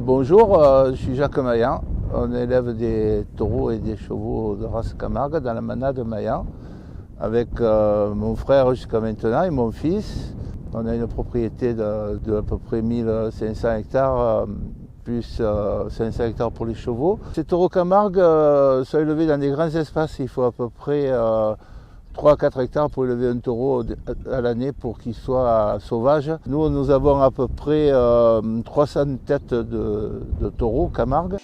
Bonjour, je suis Jacques Maillan. On élève des taureaux et des chevaux de race Camargue dans la manade de Maillan avec mon frère jusqu'à maintenant et mon fils. On a une propriété de à peu près 1500 hectares, plus 500 hectares pour les chevaux. Ces taureaux Camargue sont élevés dans des grands espaces. Il faut à peu près 3 à 4 hectares pour élever un taureau à l'année pour qu'il soit sauvage. Nous avons à peu près 300 têtes de taureaux Camargue.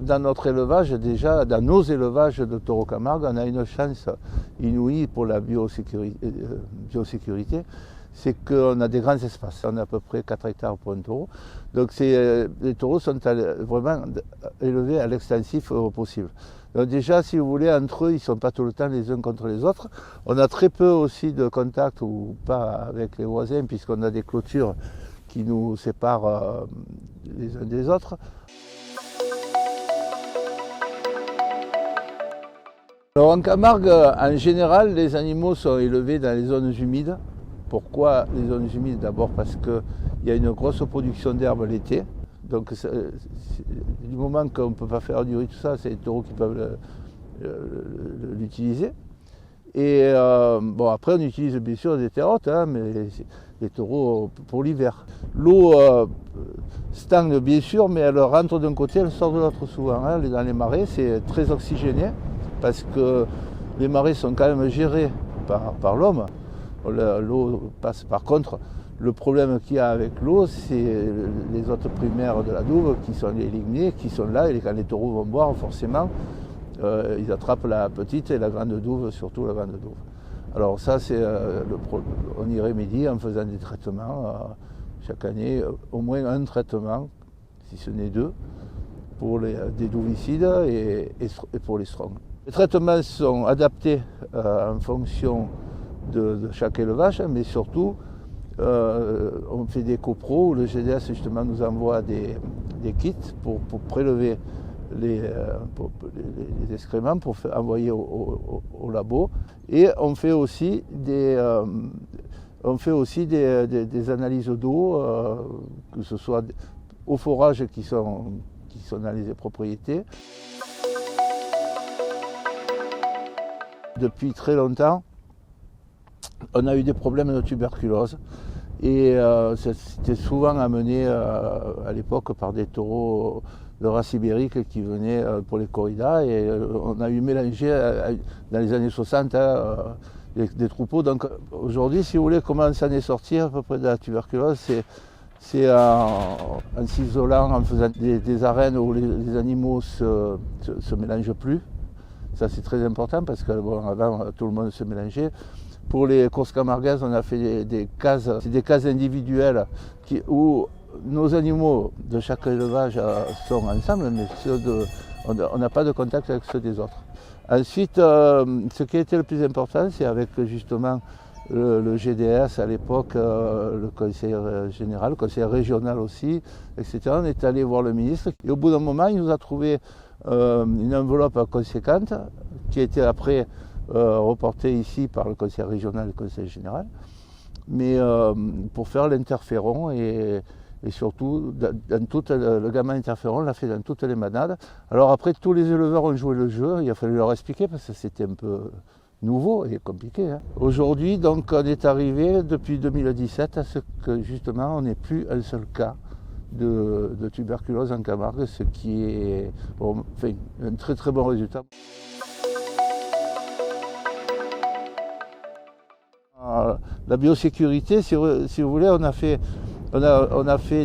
Dans notre élevage, déjà, dans nos élevages de taureaux Camargue, on a une chance inouïe pour la biosécurité, c'est qu'on a des grands espaces. On a à peu près 4 hectares pour un taureau. Donc les taureaux sont vraiment élevés à l'extensif possible. Donc déjà, si vous voulez, entre eux, ils ne sont pas tout le temps les uns contre les autres. On a très peu aussi de contact ou pas avec les voisins, puisqu'on a des clôtures qui nous séparent les uns des autres. Alors en Camargue, en général, les animaux sont élevés dans les zones humides. Pourquoi les zones humides? D'abord parce qu'il y a une grosse production d'herbe l'été. Donc du moment qu'on ne peut pas faire du riz, tout ça, c'est les taureaux qui peuvent l'utiliser. Et bon, après on utilise bien sûr des terres hautes, hein, mais les taureaux pour l'hiver. L'eau stagne bien sûr, mais elle rentre d'un côté, elle sort de l'autre souvent. Hein. Dans les marais, c'est très oxygéné, parce que les marais sont quand même gérés par l'homme. L'eau passe. Par contre, le problème qu'il y a avec l'eau, c'est les hôtes primaires de la douve, qui sont les lignés, qui sont là, et quand les taureaux vont boire, forcément, ils attrapent la petite et la grande douve, surtout la grande douve. Alors ça, on y remédie en faisant des traitements, chaque année, au moins un traitement, si ce n'est 2, pour des douvicides et pour les strongs. Les traitements sont adaptés en fonction de chaque élevage, mais surtout, on fait des copros où le GDS justement nous envoie des kits pour prélever les excréments, pour envoyer au labo. Et on fait aussi des analyses d'eau, que ce soit au forage qui sont dans les propriétés. Depuis très longtemps, on a eu des problèmes de tuberculose et c'était souvent amené à l'époque par des taureaux de race ibérique qui venaient pour les corridas, et on a eu mélangé dans les années 60 des troupeaux. Donc aujourd'hui, si vous voulez, comment s'en est sorti à peu près de la tuberculose, c'est en s'isolant, en faisant des arènes où les animaux se mélangent plus. Ça c'est très important parce que bon, avant tout le monde se mélangeait. Pour les courses camarguaises, on a fait des cases, c'est des cases individuelles où nos animaux de chaque élevage sont ensemble, mais on n'a pas de contact avec ceux des autres. Ensuite, ce qui a été le plus important, c'est avec justement le GDS à l'époque, le conseil général, le conseil régional aussi, etc. On est allé voir le ministre et au bout d'un moment, il nous a trouvé une enveloppe conséquente qui a été après reportée ici par le conseil régional et le conseil général, mais pour faire l'interféron et surtout dans le gamin interféron, on l'a fait dans toutes les manades. Alors après, tous les éleveurs ont joué le jeu, il a fallu leur expliquer parce que c'était un peu nouveau et compliqué. Hein. Aujourd'hui, donc, on est arrivé depuis 2017 à ce que justement on n'ait plus un seul cas de tuberculose en Camargue, ce qui est un très très bon résultat. La biosécurité, si vous voulez, on a fait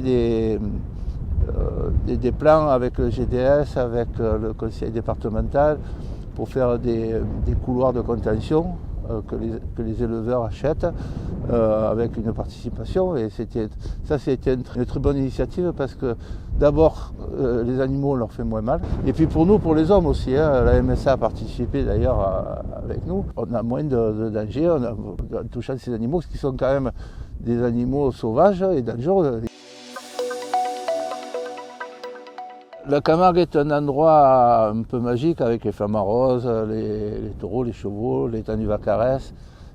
des plans avec le GDS, avec le conseil départemental, pour faire des couloirs de contention que les éleveurs achètent avec une participation. Et ça c'était une très bonne initiative parce que d'abord les animaux on leur fait moins mal. Et puis pour nous, pour les hommes aussi, hein, la MSA a participé d'ailleurs avec nous. On a moins de danger en touchant ces animaux qui sont quand même des animaux sauvages et dangereux. La Camargue est un endroit un peu magique avec les flamants roses, les taureaux, les chevaux, l'étang du Vaccarès.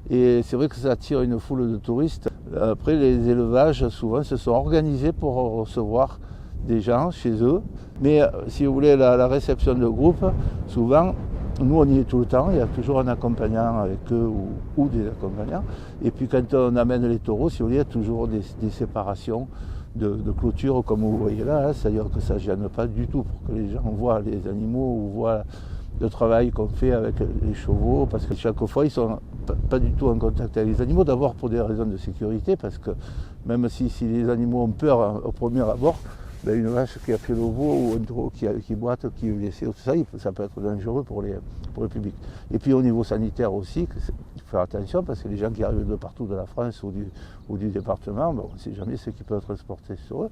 Et c'est vrai que ça attire une foule de touristes. Après, les élevages, souvent, se sont organisés pour recevoir des gens chez eux. Mais si vous voulez, la réception de groupe, souvent, nous, on y est tout le temps. Il y a toujours un accompagnant avec eux ou des accompagnants. Et puis, quand on amène les taureaux, si vous voulez, il y a toujours des séparations de clôture, comme vous voyez là. Hein, c'est-à-dire que ça ne gêne pas du tout pour que les gens voient les animaux ou voient le travail qu'on fait avec les chevaux, parce que chaque fois, ils ne sont pas du tout en contact avec les animaux, d'abord pour des raisons de sécurité, parce que même si les animaux ont peur au premier abord, ben une vache qui a fait le veau ou un taureau qui boite, qui est blessé, tout ça, ça peut être dangereux pour le public. Et puis au niveau sanitaire aussi, il faut faire attention, parce que les gens qui arrivent de partout de la France ou du département, ben, on ne sait jamais ce qui peut être transporté sur eux.